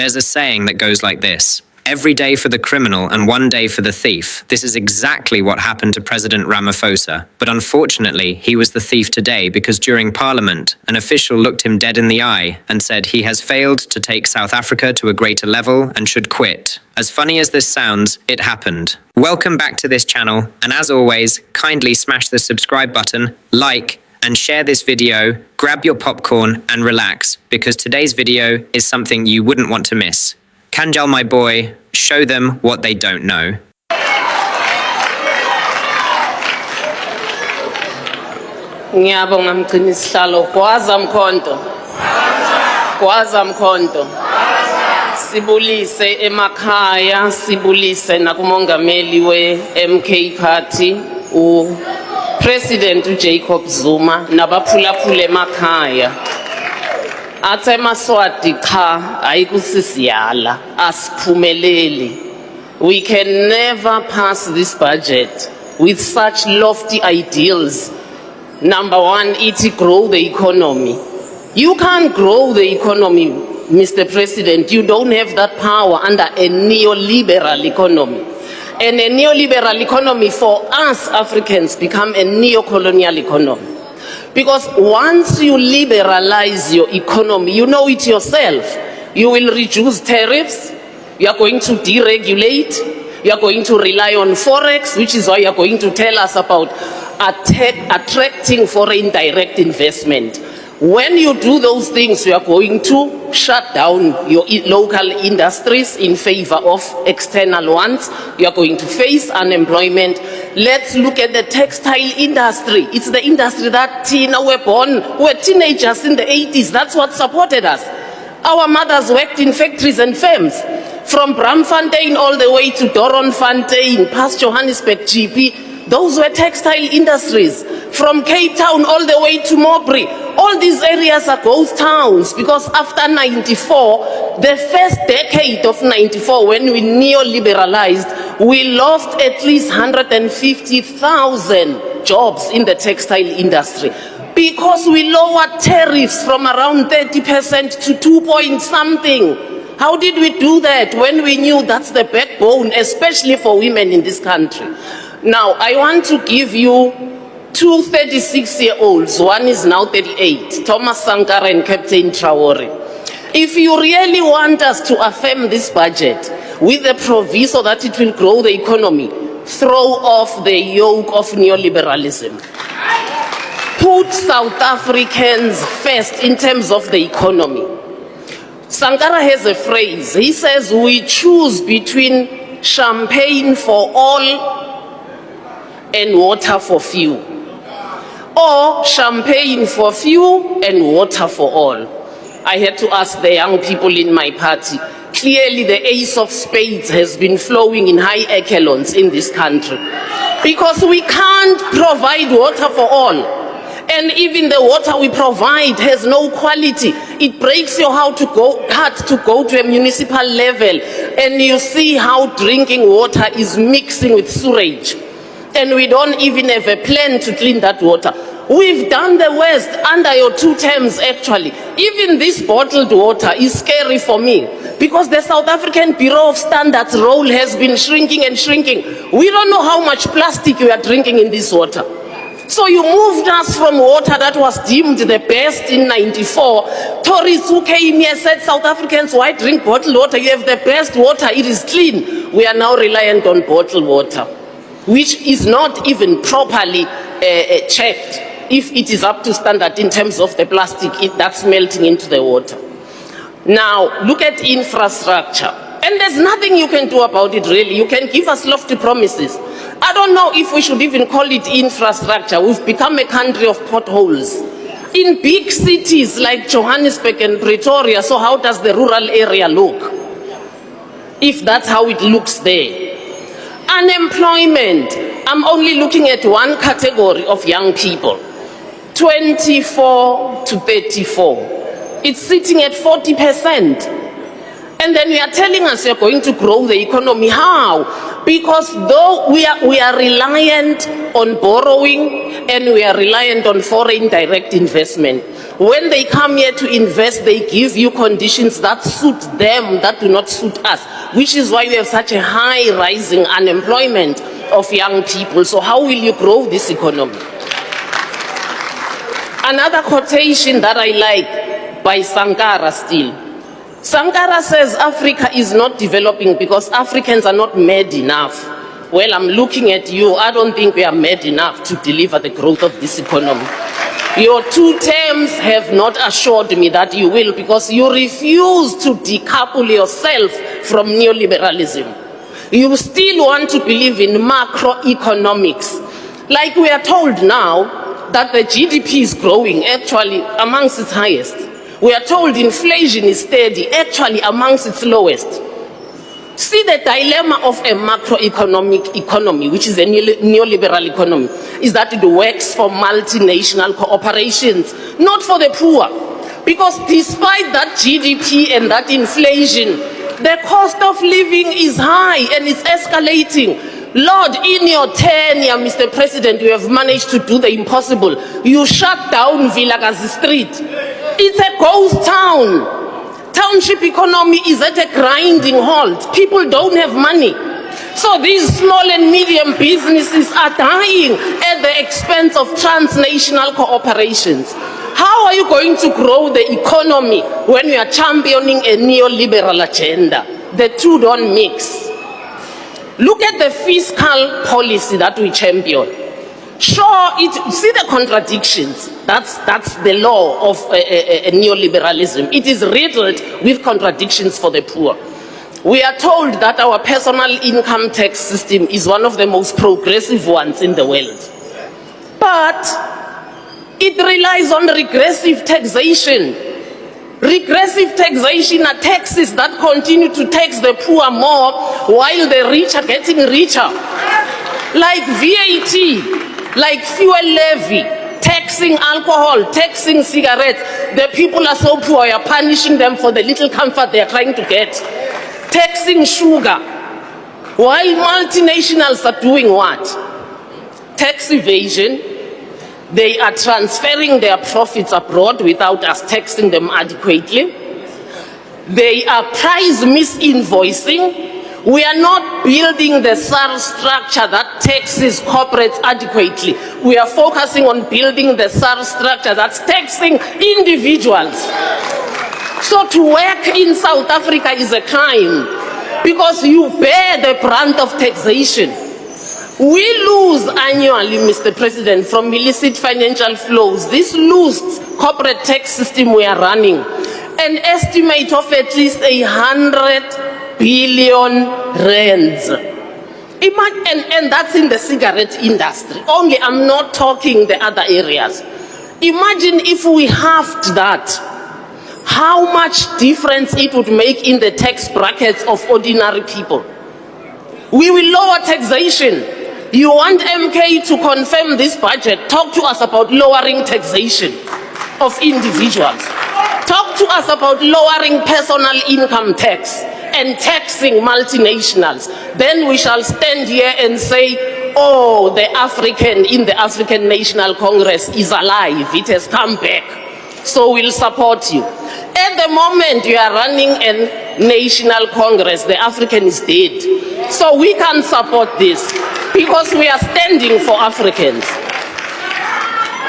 There's a saying that goes like this: every day for the criminal and one day for the thief. This is exactly what happened to President Ramaphosa. But unfortunately, he was the thief today because during Parliament, an official looked him dead in the eye and said he has failed to take South Africa to a greater level and should quit. As funny as this sounds, it happened. Welcome back to this channel, and as always, kindly smash the subscribe button, like, and share this video. Grab your popcorn and relax, because today's video is something you wouldn't want to miss. Kanjal, my boy, show them what they don't know. Ngiyabonga mgcini sihlalo Gwaza Mkhonto sibulise emakhaya sibulise nakumongameli we-MK Party President Jacob Zuma nabaphulaphula emakhaya. Athe Maswati cha ayikusisiyala asiphumeleli. We can never pass this budget with such lofty ideals. Number one, it grow the economy. You can't grow the economy, Mr. President. You don't have that power under a neoliberal economy. And a neoliberal economy for us Africans become a neo-colonial economy. Because once you liberalize your economy, you know it yourself, you will reduce tariffs, you are going to deregulate, you are going to rely on forex, which is why you are going to tell us about attracting foreign direct investment. When you do those things, you are going to shut down your local industries in favor of external ones. You are going to face unemployment. Let's look at the textile industry. It's the industry that were born, were teenagers in the 80s. That's what supported us. Our mothers worked in factories and firms. From Bramfontein all the way to Doornfontein, past Johannesburg GP, those were textile industries. From Cape Town all the way to Mowbray, all these areas are ghost towns, because after 94, the first decade of 94, when we neoliberalized, we lost at least 150,000 jobs in the textile industry because we lowered tariffs from around 30% to 2 point something. How did we do that when we knew that's the backbone, especially for women in this country? Now, I want to give you two 36-year-olds. One is now 38, Thomas Sankara and Captain Traore. If you really want us to affirm this budget with the proviso that it will grow the economy, throw off the yoke of neoliberalism. Put South Africans first in terms of the economy. Sankara has a phrase. He says, we choose between champagne for all and water for few, or champagne for few and water for all. I had to ask the young people in my party. Clearly the ace of spades has been flowing in high echelons in this country, because we can't provide water for all. And even the water we provide has no quality. It breaks your heart to go to a municipal level, and you see how drinking water is mixing with sewage. And we don't even have a plan to clean that water. We've done the worst under your 2 terms, actually. Even this bottled water is scary for me, because the South African Bureau of Standards role has been shrinking and shrinking. We don't know how much plastic we are drinking in this water. So you moved us from water that was deemed the best in 94. Tourists who came here said, South Africans, why drink bottled water? You have the best water, it is clean. We are now reliant on bottled water, which is not even properly checked if it is up to standard in terms of the plastic that's melting into the water. Now, look at infrastructure. And there's nothing you can do about it, really. You can give us lofty promises. I don't know if we should even call it infrastructure. We've become a country of potholes. In big cities like Johannesburg and Pretoria, so how does the rural area look? If that's how it looks there. Unemployment, I'm only looking at one category of young people, 24 to 34. It's sitting at 40%. And then we are telling us you're going to grow the economy. How? Because though we are reliant on borrowing and we are reliant on foreign direct investment, When they come here to invest, they give you conditions that suit them, that do not suit us, which is why we have such a high rising unemployment of young people. So how will you grow this economy? Another quotation that I like by Sankara still. Sankara says Africa is not developing because Africans are not mad enough. Well, I'm looking at you. I don't think we are mad enough to deliver the growth of this economy. Your 2 terms have not assured me that you will, because you refuse to decouple yourself from neoliberalism. You still want to believe in macroeconomics. Like we are told now that the GDP is growing, actually amongst its highest. We are told inflation is steady, actually amongst its lowest. See, the dilemma of a macroeconomic economy, which is a neoliberal economy, is that it works for multinational corporations, not for the poor. Because despite that GDP and that inflation, the cost of living is high and it's escalating. Lord, in your tenure, Mr. President, you have managed to do the impossible. You shut down Vilakazi Street. It's a ghost town. Township economy is at a grinding halt. People don't have money. So these small and medium businesses are dying at the expense of transnational corporations. How are you going to grow the economy when you are championing a neoliberal agenda? The two don't mix. Look at the fiscal policy that we champion. Sure, see the contradictions. That's the law of neoliberalism. It is riddled with contradictions for the poor. We are told that our personal income tax system is one of the most progressive ones in the world. But it relies on regressive taxation. Regressive taxation are taxes that continue to tax the poor more while the rich are getting richer. Like VAT. Like fuel levy, taxing alcohol, taxing cigarettes. The people are so poor, you are punishing them for the little comfort they are trying to get. Taxing sugar. While multinationals are doing what? Tax evasion. They are transferring their profits abroad without us taxing them adequately. They are price misinvoicing. We are not building the SARS structure that taxes corporates adequately. We are focusing on building the SARS structure that's taxing individuals. So to work in South Africa is a crime because you bear the brunt of taxation. We lose annually, Mr. President, from illicit financial flows. This loose corporate tax system we are running, an estimate of at least 100 billion rands. And that's in the cigarette industry. Only, I'm not talking the other areas. Imagine if we halved that, how much difference it would make in the tax brackets of ordinary people. We will lower taxation. You want MK to confirm this budget? Talk to us about lowering taxation of individuals. Talk to us about lowering personal income tax and taxing multinationals. Then we shall stand here and say, oh, the African in the African National Congress is alive. It has come back. So we'll support you. At the moment you are running a national congress, the African is dead. So we can't support this because we are standing for Africans.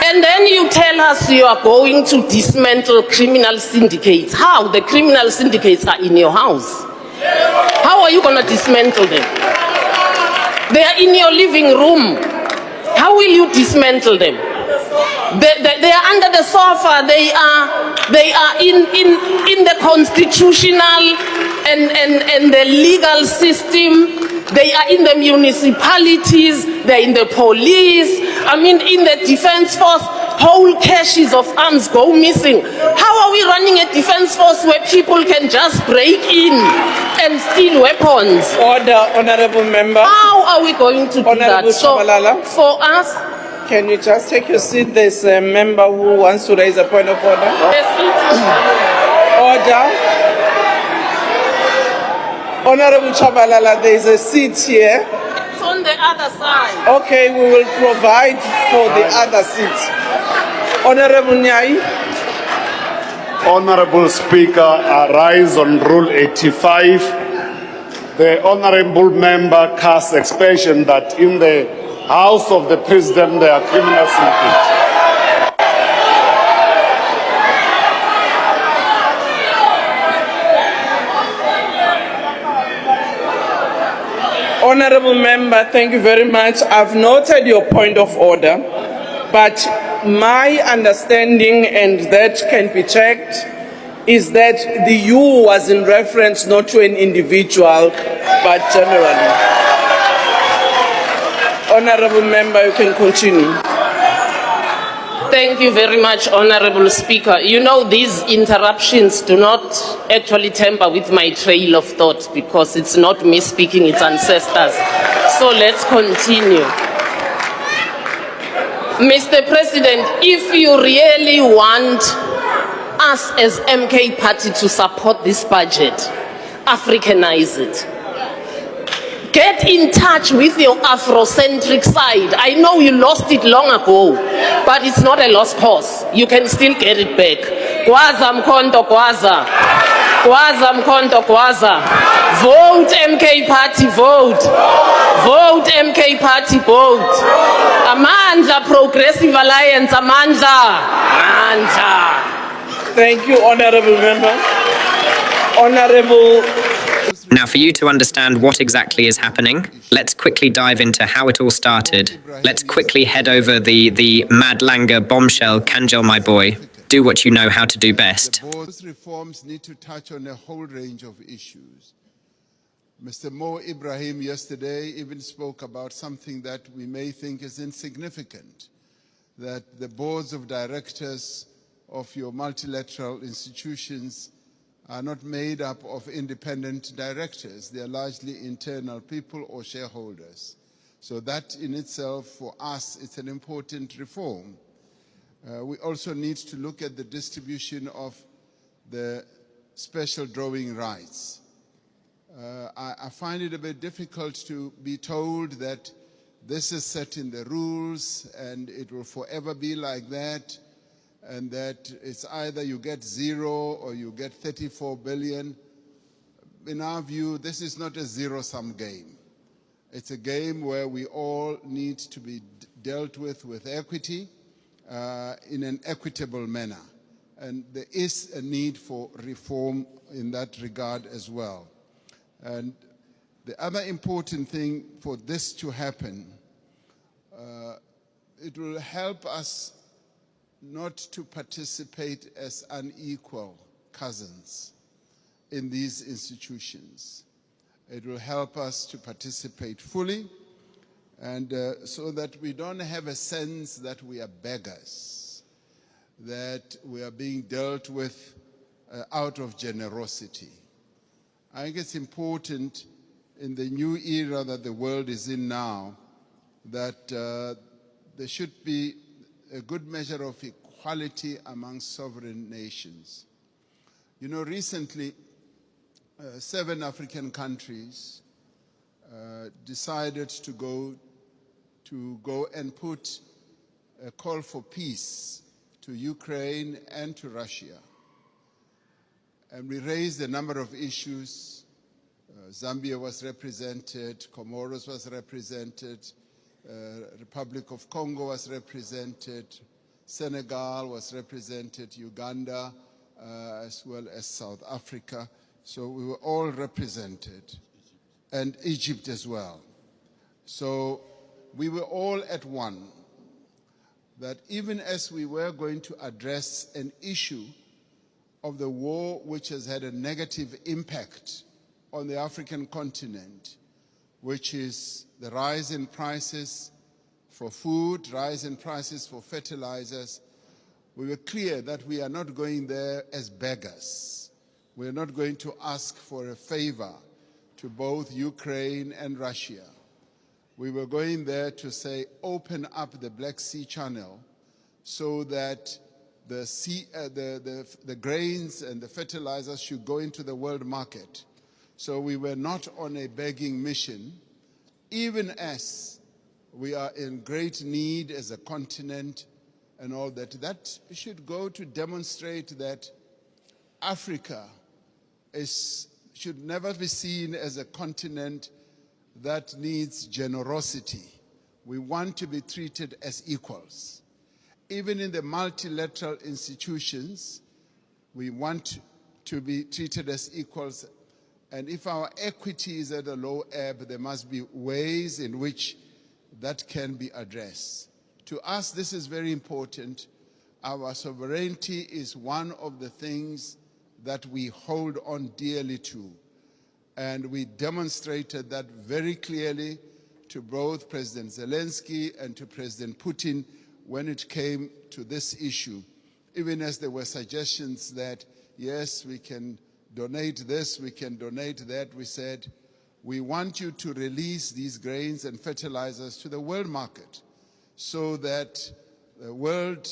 And then you tell us you are going to dismantle criminal syndicates. How? The criminal syndicates are in your house. How are you going to dismantle them? They are in your living room. How will you dismantle them? They are under the sofa. They are in the constitutional and the legal system. They are in the municipalities. They are in the police. I mean, in the defense force. Whole caches of arms go missing. How are we running a defense force where people can just break in and steal weapons? Order, honorable member. How are we going to do Honorable that? So, Shabalala. for us, Can you just take your seat? There's a member who wants to raise a point of order. Order. Honorable Chabalala, there is a seat here. it's on the other side. Okay, we will provide for the other seat. Honorable Nyai. Honorable Speaker, I rise on Rule 85. The Honorable Member casts expression that in the House of the President there are criminals impeached. Honorable Member, thank you very much. I've noted your point of order, but my understanding, and that can be checked, is that the "you" was in reference not to an individual, but generally. Honorable Member, you can continue. Thank you very much, Honorable Speaker. You know, these interruptions do not actually tamper with my trail of thought because it's not me speaking, it's ancestors. So let's continue. Mr. President, if you really want us as MK Party to support this budget, Africanize it. Get in touch with your Afrocentric side. I know you lost it long ago, but it's not a lost cause. You can still get it back. Gwaza mkhonto gwaza. Gwaza mkhonto gwaza. Vote MK Party, vote. Vote MK Party, vote. Amandla Progressive Alliance, Amandla. Amandla. Thank you, Honorable Member. Honorable. Now, for you to understand what exactly is happening, let's quickly dive into how it all started. Let's quickly head over the Mad Langer bombshell, Kanjel, my boy. Do what you know how to do best. Those reforms need to touch on a whole range of issues. Mr. Mo Ibrahim yesterday even spoke about something that we may think is insignificant, that the boards of directors of your multilateral institutions are not made up of independent directors. They are largely internal people or shareholders. So that in itself, for us, it's an important reform. We also need to look at the distribution of the special drawing rights. I find it a bit difficult to be told that this is set in the rules and it will forever be like that, and that it's either you get 0 or you get 34 billion. In our view, this is not a zero-sum game. It's a game where we all need to be dealt with equity in an equitable manner. And there is a need for reform in that regard as well. And the other important thing for this to happen, it will help us not to participate as unequal cousins in these institutions. It will help us to participate fully, and so that we don't have a sense that we are beggars, that we are being dealt with out of generosity. I think it's important in the new era that the world is in now that there should be a good measure of equality among sovereign nations. You know, recently, 7 African countries decided to go and put a call for peace to Ukraine and to Russia. And we raised a number of issues. Zambia was represented, Comoros was represented, Republic of Congo was represented, Senegal was represented, Uganda, as well as South Africa. So we were all represented, and Egypt as well. So we were all at one, that even as we were going to address an issue of the war which has had a negative impact on the African continent, which is the rise in prices for food, rise in prices for fertilizers, we were clear that we are not going there as beggars. We are not going to ask for a favor to both Ukraine and Russia. We were going there to say, open up the Black Sea Channel so that the grains and the fertilizers should go into the world market. So we were not on a begging mission, even as we are in great need as a continent and all that. That should go to demonstrate that Africa should never be seen as a continent that needs generosity. We want to be treated as equals. Even in the multilateral institutions, we want to be treated as equals. And if our equity is at a low ebb, there must be ways in which that can be addressed. To us, this is very important. Our sovereignty is one of the things that we hold on dearly to. And we demonstrated that very clearly to both President Zelensky and to President Putin when it came to this issue. Even as there were suggestions that, yes, we can donate this, we can donate that, we said, we want you to release these grains and fertilizers to the world market so that the world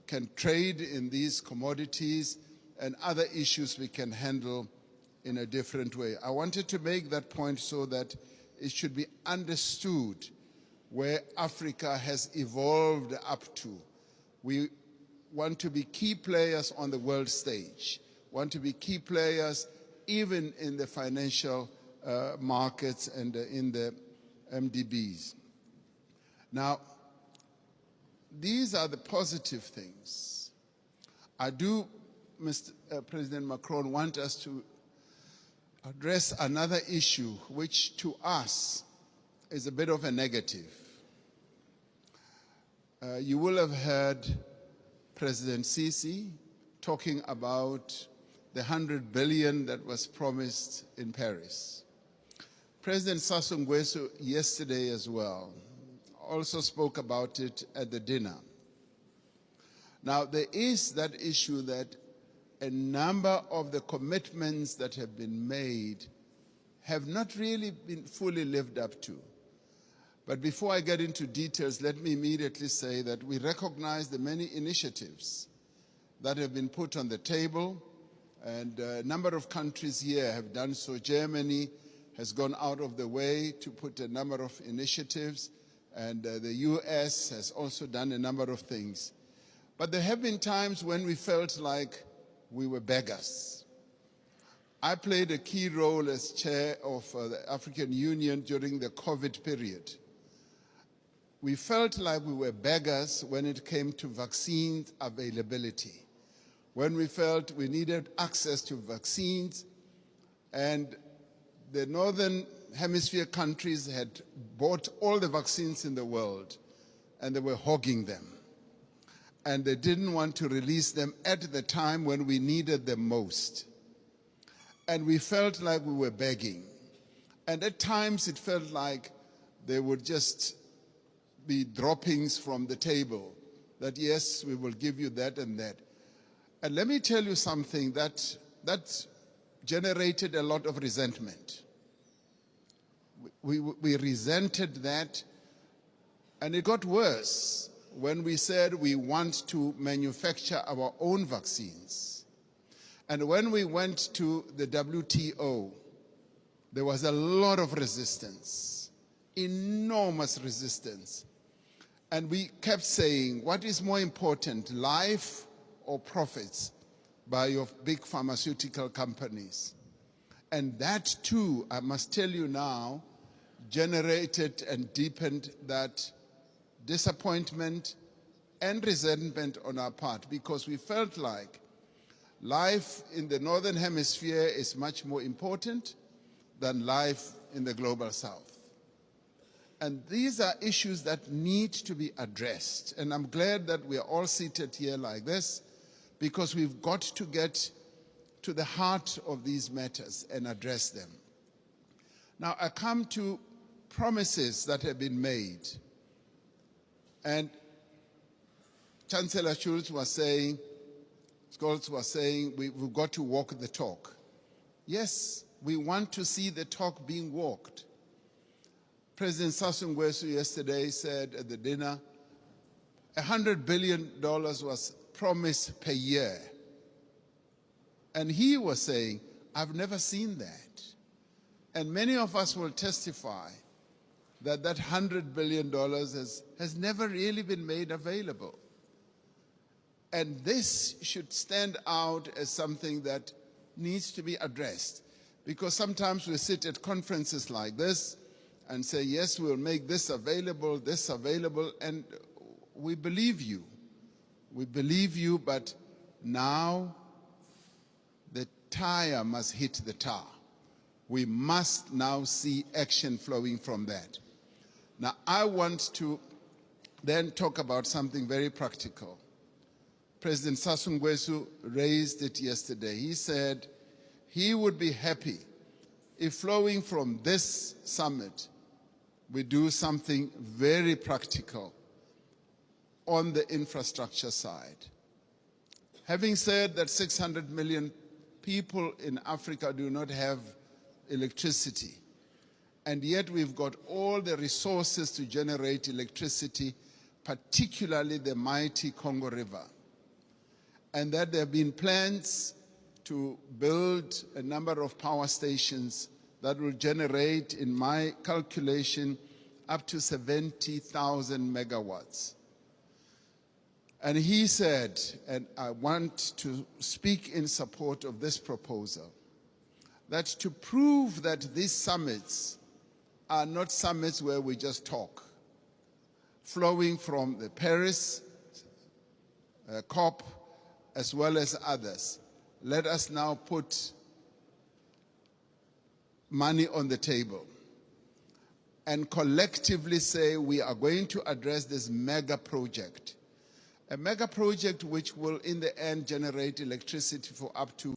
can trade in these commodities and other issues we can handle in a different way. I wanted to make that point so that it should be understood where Africa has evolved up to. We want to be key players on the world stage, want to be key players even in the financial markets and in the MDBs. Now, these are the positive things. I do, Mr. President Macron, want us to address another issue which to us is a bit of a negative. You will have heard President Sisi talking about the 100 billion that was promised in Paris. President Sassou Nguesso yesterday as well also spoke about it at the dinner. Now, there is that issue that a number of the commitments that have been made have not really been fully lived up to. But before I get into details, let me immediately say that we recognize the many initiatives that have been put on the table, and a number of countries here have done so. Germany has gone out of the way to put a number of initiatives, and the US has also done a number of things. But there have been times when we felt like we were beggars. I played a key role as chair of the African Union during the COVID period. We felt like we were beggars when it came to vaccine availability, when we felt we needed access to vaccines, and the Northern Hemisphere countries had bought all the vaccines in the world, and they were hogging them. And they didn't want to release them at the time when we needed them most. And we felt like we were begging. And at times it felt like they would just be droppings from the table, that yes, we will give you that and that. And let me tell you something that generated a lot of resentment. We resented that, and it got worse when we said we want to manufacture our own vaccines. And when we went to the WTO, there was a lot of resistance, enormous resistance. And we kept saying, what is more important, life or profits by your big pharmaceutical companies? And that too, I must tell you now, generated and deepened that disappointment and resentment on our part, because we felt like life in the Northern Hemisphere is much more important than life in the global South. And these are issues that need to be addressed. And I'm glad that we are all seated here like this, because we've got to get to the heart of these matters and address them. Now, I come to promises that have been made. And Chancellor Scholz was saying, we've got to walk the talk. Yes, we want to see the talk being walked. President Sassou Nguesso yesterday said at the dinner, $100 billion was promised per year. And he was saying, I've never seen that. And many of us will testify that that $100 billion has never really been made available. And this should stand out as something that needs to be addressed. Because sometimes we sit at conferences like this and say, yes, we'll make this available, and we believe you. We believe you, but now the tire must hit the tar. We must now see action flowing from that. Now, I want to then talk about something very practical. President Sassou Nguesso raised it yesterday. He said he would be happy if flowing from this summit, we do something very practical on the infrastructure side. Having said that 600 million people in Africa do not have electricity, and yet we've got all the resources to generate electricity, particularly the mighty Congo River, and that there have been plans to build a number of power stations that will generate, in my calculation, up to 70,000 megawatts. And he said, and I want to speak in support of this proposal, that to prove that these summits are not summits where we just talk, flowing from the Paris COP as well as others, let us now put money on the table and collectively say we are going to address this mega project. A mega project which will in the end generate electricity for up to